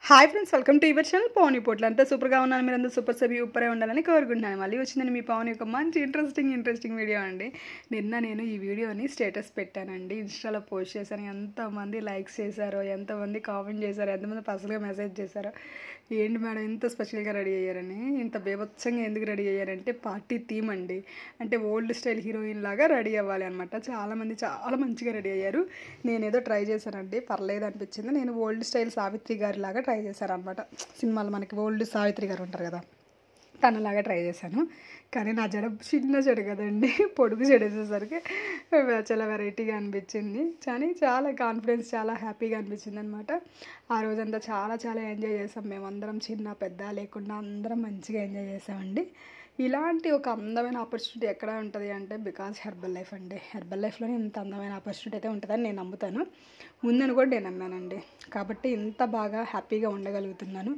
Hi friends, welcome to your channel Pavani Potla. అంతా సూపర్గా ఉన్నాను. మీరు అందరూ సూపర్ సభ్యు ఉప్పరే ఉండాలని కోరుకుంటున్నాను. మళ్ళీ వచ్చిందని మీ పవన్ యొక్క మంచి ఇంట్రెస్టింగ్ వీడియో అండి. నిన్న నేను ఈ వీడియోని స్టేటస్ పెట్టానండి, ఇన్స్టాలో పోస్ట్ చేశాను. ఎంతమంది లైక్స్ చేశారో, ఎంతమంది కామెంట్ చేశారో, ఎంతమంది పర్సనల్గా మెసేజ్ చేశారో, ఏంటి మేడం ఇంత స్పెషల్గా రెడీ అయ్యారని. ఇంత బేభత్సంగా ఎందుకు రెడీ అయ్యారంటే పార్టీ థీమ్ అండి. అంటే ఓల్డ్ స్టైల్ హీరోయిన్ లాగా రెడీ అవ్వాలి అనమాట. చాలామంది చాలా మంచిగా రెడీ అయ్యారు. నేనేదో ట్రై చేశానండి, పర్లేదు అనిపించింది. నేను ఓల్డ్ స్టైల్ సావిత్రి గారి లాగా ట్రై చేశాను అనమాట. సినిమాలో మనకి ఓల్డ్ సావిత్రి గారు ఉంటారు కదా, తనలాగా ట్రై చేశాను. కానీ నా జడ చిన్న జడ కదండి, పొడుగు జడేసేసరికి చాలా వెరైటీగా అనిపించింది. కానీ చాలా కాన్ఫిడెన్స్, చాలా హ్యాపీగా అనిపించింది అనమాట. ఆ రోజంతా చాలా ఎంజాయ్ చేసాం మేమందరం, చిన్న పెద్ద లేకుండా అందరం మంచిగా ఎంజాయ్ చేసామండి. ఇలాంటి ఒక అందమైన ఆపర్చునిటీ ఎక్కడ ఉంటుంది అంటే బికాజ్ హెర్బల్ లైఫ్ అండి. హెర్బల్ లైఫ్లోనే ఇంత అందమైన ఆపర్చునిటీ అయితే ఉంటుందని నేను నమ్ముతాను. ముందని కూడా నేను నమ్మానండి. కాబట్టి ఇంత బాగా హ్యాపీగా ఉండగలుగుతున్నాను.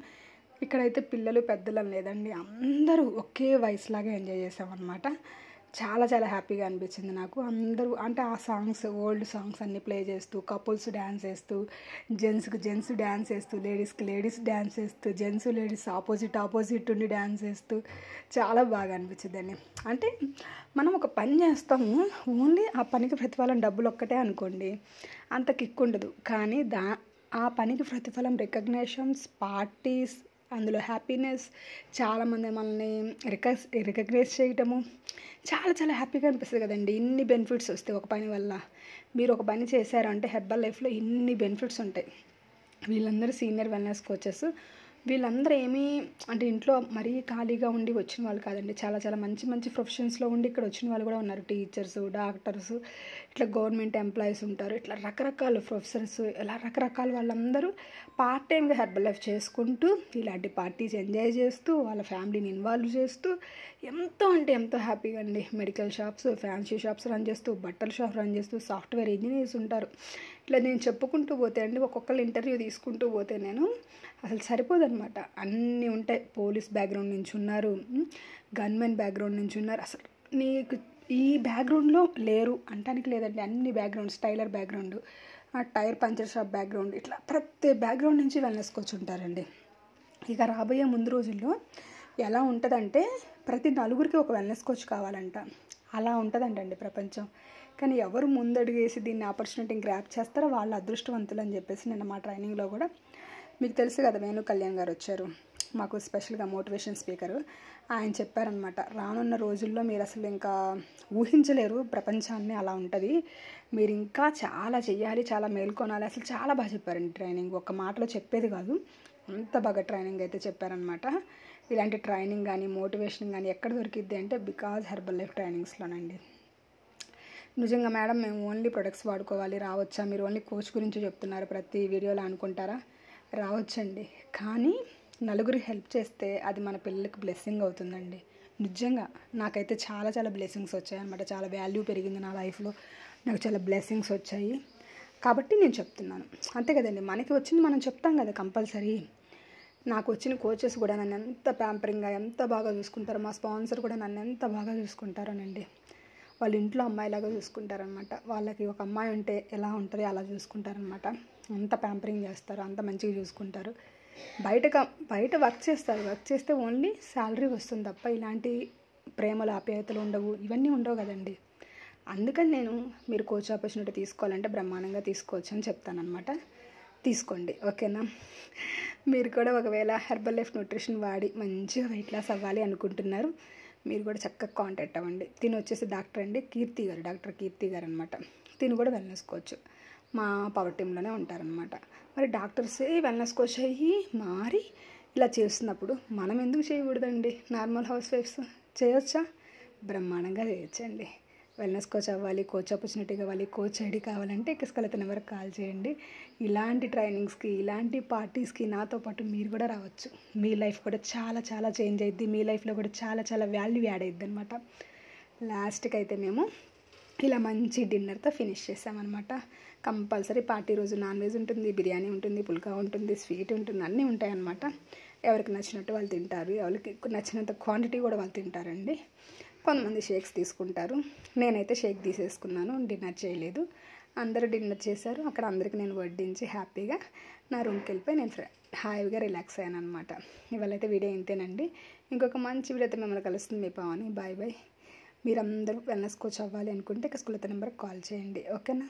ఇక్కడైతే పిల్లలు పెద్దలు లేదండి, అందరూ ఒకే వయసులాగా ఎంజాయ్ చేసామన్నమాట. చాలా హ్యాపీగా అనిపించింది నాకు. అందరూ అంటే ఆ సాంగ్స్, ఓల్డ్ సాంగ్స్ అన్నీ ప్లే చేస్తూ, కపుల్స్ డ్యాన్స్ చేస్తూ, జెంట్స్కి జెంట్స్ డ్యాన్స్ చేస్తూ, లేడీస్కి లేడీస్ డ్యాన్స్ చేస్తూ, జెంట్స్ లేడీస్ ఆపోజిట్ ఉండి డ్యాన్స్ చేస్తూ చాలా బాగా అనిపించిందండి. అంటే మనం ఒక పని చేస్తాము, ఓన్లీ ఆ పనికి ప్రతిఫలం డబ్బులు ఒక్కటే అనుకోండి, అంత కిక్ ఉండదు. కానీ ఆ పనికి ప్రతిఫలం రికగ్నేషన్స్, పార్టీస్, అందులో హ్యాపీనెస్, చాలామంది మనల్ని రికగ్నైజ్ చేయటము చాలా హ్యాపీగా అనిపిస్తుంది కదండి. ఇన్ని బెనిఫిట్స్ వస్తాయి ఒక పని వల్ల. మీరు ఒక పని చేశారు అంటే హెర్బల్ లైఫ్లో ఇన్ని బెనిఫిట్స్ ఉంటాయి. వీళ్ళందరూ సీనియర్ వెల్నెస్ కోచెస్. వీళ్ళందరూ ఏమీ అంటే ఇంట్లో మరీ ఖాళీగా ఉండి వచ్చిన వాళ్ళు కాదండి. చాలా మంచి ప్రొఫెషన్స్లో ఉండి ఇక్కడ వచ్చిన వాళ్ళు కూడా ఉన్నారు. టీచర్స్, డాక్టర్స్, ఇట్లా గవర్నమెంట్ ఎంప్లాయీస్ ఉంటారు. ఇట్లా రకరకాల ప్రొఫెసర్స్, ఇలా రకరకాల వాళ్ళందరూ పార్ట్ టైంగా హెర్బల్ లైఫ్ చేసుకుంటూ, ఇలాంటి పార్టీస్ ఎంజాయ్ చేస్తూ, వాళ్ళ ఫ్యామిలీని ఇన్వాల్వ్ చేస్తూ ఎంతో హ్యాపీగా అండి. Medical shops, fancy shops run చేస్తూ, బట్టల షాప్ రన్ చేస్తూ, సాఫ్ట్వేర్ ఇంజనీర్స్ ఉంటారు. ఇట్లా నేను చెప్పుకుంటూ పోతే అండి, ఒక్కొక్కరు ఇంటర్వ్యూ తీసుకుంటూ పోతే నేను అసలు సరిపోదన్నమాట. అన్నీ ఉంటాయి. పోలీస్ బ్యాక్గ్రౌండ్ నుంచి ఉన్నారు, గన్మెన్ బ్యాక్గ్రౌండ్ నుంచి ఉన్నారు. అసలు నీకు ఈ బ్యాక్గ్రౌండ్లో లేరు అంటానికి లేదండి. అన్ని backgrounds, tailor background, tyre puncture shop background, ఇట్లా ప్రతి బ్యాక్గ్రౌండ్ నుంచి వెల్నెస్ కోచ్ ఉంటారండి. ఇక రాబోయే ముందు రోజుల్లో ఎలా ఉంటుందంటే ప్రతి నలుగురికి ఒక వెల్నెస్ కోచ్ కావాలంట. అలా ఉంటుందంటండి ప్రపంచం. కానీ ఎవరు ముందడుగేసి దీన్ని ఆపర్చునిటీని గ్రాప్ చేస్తారో వాళ్ళు అదృష్టవంతులు అని చెప్పేసి నిన్న మా ట్రైనింగ్లో కూడా మీకు తెలుసు కదా, వేణు కళ్యాణ్ గారు వచ్చారు మాకు స్పెషల్గా మోటివేషన్ స్పీకరు. ఆయన చెప్పారనమాట, రానున్న రోజుల్లో మీరు అసలు ఇంకా ఊహించలేరు ప్రపంచాన్ని, అలా ఉంటుంది. మీరు ఇంకా చాలా చెయ్యాలి, చాలా మేల్కొనాలి. అసలు చాలా బాగా చెప్పారండి ట్రైనింగ్. ఒక్క మాటలో చెప్పేది కాదు, అంత బాగా ట్రైనింగ్ అయితే చెప్పారనమాట. ఇలాంటి ట్రైనింగ్ కానీ మోటివేషన్ కానీ ఎక్కడ దొరికిద్ది అంటే బికాజ్ హెర్బల్ లైఫ్ ట్రైనింగ్స్లోనండి. నిజంగా మేడం మేము ఓన్లీ ప్రొడక్ట్స్ వాడుకోవాలి రావచ్చా, మీరు ఓన్లీ కోచ్ గురించి చెప్తున్నారు ప్రతి వీడియోలో అనుకుంటారా? రావచ్చండి. కానీ నలుగురికి హెల్ప్ చేస్తే అది మన పిల్లలకి బ్లెస్సింగ్ అవుతుందండి. నిజంగా నాకైతే చాలా బ్లెస్సింగ్స్ వచ్చాయి అనమాట. చాలా వాల్యూ పెరిగింది నా లైఫ్లో, నాకు చాలా బ్లెస్సింగ్స్ వచ్చాయి. కాబట్టి నేను చెప్తున్నాను, అంతే కదండి. మనకి వచ్చింది మనం చెప్తాం కదా కంపల్సరీ. నాకు వచ్చిన కోచెస్ కూడా నన్ను ఎంత ప్యాంపరింగ్గా, ఎంత బాగా చూసుకుంటారో, మా స్పాన్సర్ కూడా నన్ను ఎంత బాగా చూసుకుంటారోనండి. వాళ్ళ ఇంట్లో అమ్మాయిలాగా చూసుకుంటారనమాట. వాళ్ళకి ఒక అమ్మాయి ఉంటే ఎలా ఉంటుంది అలా చూసుకుంటారనమాట. అంత ప్యాంపరింగ్ చేస్తారు, అంత మంచిగా చూసుకుంటారు. బయట వర్క్ చేస్తారు, వర్క్ చేస్తే ఓన్లీ శాలరీ వస్తుంది తప్ప ఇలాంటి ప్రేమలు, ఆప్యాయతలు ఉండవు, ఇవన్నీ ఉండవు కదండి. అందుకని నేను మీరు కోచ్ ఆపర్చునిటీ తీసుకోవాలంటే బ్రహ్మాండంగా తీసుకోవచ్చు అని చెప్తానమాట. తీసుకోండి, ఓకేనా? మీరు కూడా ఒకవేళ హెర్బల్ లైఫ్ న్యూట్రిషన్ వాడి మంచిగా వెయిట్ లాస్ అవ్వాలి అనుకుంటున్నారు, మీరు కూడా చక్కగా కాంటాక్ట్ అవ్వండి. తిని వచ్చేసి డాక్టర్ కీర్తి గారు అనమాట. తిని కూడా వెల్నెస్ కోచ్ మా పవర్ టీంలోనే ఉంటారనమాట. మరి డాక్టర్సే వెల్నెస్ కోచ్ అయ్యి మారి ఇలా చేస్తున్నప్పుడు మనం ఎందుకు చేయకూడదండి? నార్మల్ హౌస్ వైఫ్స్ చేయొచ్చా? బ్రహ్మాండంగా చేయొచ్చండి. వెల్నెస్ కోచ్ అవ్వాలి, కోచ్ ఆపర్చునిటీ కావాలి, కోచ్ ఐడి కావాలంటే స్కలత నెంబర్కి కాల్ చేయండి. ఇలాంటి ట్రైనింగ్స్కి, ఇలాంటి పార్టీస్కి నాతో పాటు మీరు కూడా రావచ్చు. మీ లైఫ్ కూడా చాలా చేంజ్ అయ్యిద్ది. మీ లైఫ్లో కూడా చాలా వాల్యూ యాడ్ అయ్యిద్ది అనమాట. లాస్ట్కి అయితే మేము ఇలా మంచి డిన్నర్తో ఫినిష్ చేసామన్నమాట. కంపల్సరీ పార్టీ రోజు నాన్ వెజ్ ఉంటుంది, బిర్యానీ ఉంటుంది, పుల్కా ఉంటుంది, స్వీట్ ఉంటుంది, అన్నీ ఉంటాయన్నమాట. ఎవరికి నచ్చినట్టు వాళ్ళు తింటారు, ఎవరికి నచ్చినంత క్వాంటిటీ కూడా వాళ్ళు తింటారండి. కొంతమంది షేక్స్ తీసుకుంటారు. నేనైతే షేక్ తీసేసుకున్నాను, డిన్నర్ చేయలేదు. అందరూ డిన్నర్ చేశారు. అక్కడ అందరికీ నేను వడ్డించి హ్యాపీగా నా రూమ్కి వెళ్ళిపోయి నేను హాయిగా రిలాక్స్ అయ్యాను అనమాట. ఇవాళైతే వీడియో ఇంతేనండి. ఇంకొక మంచి వీడియో అయితే మిమ్మల్ని కలుస్తుంది మీ పావని. Bye bye. మీరందరూ వెల్నెస్ కోచ్ అవ్వాలి అనుకుంటే ఇక స్కూల్ నెంబర్కి కాల్ చేయండి. ఓకేనా?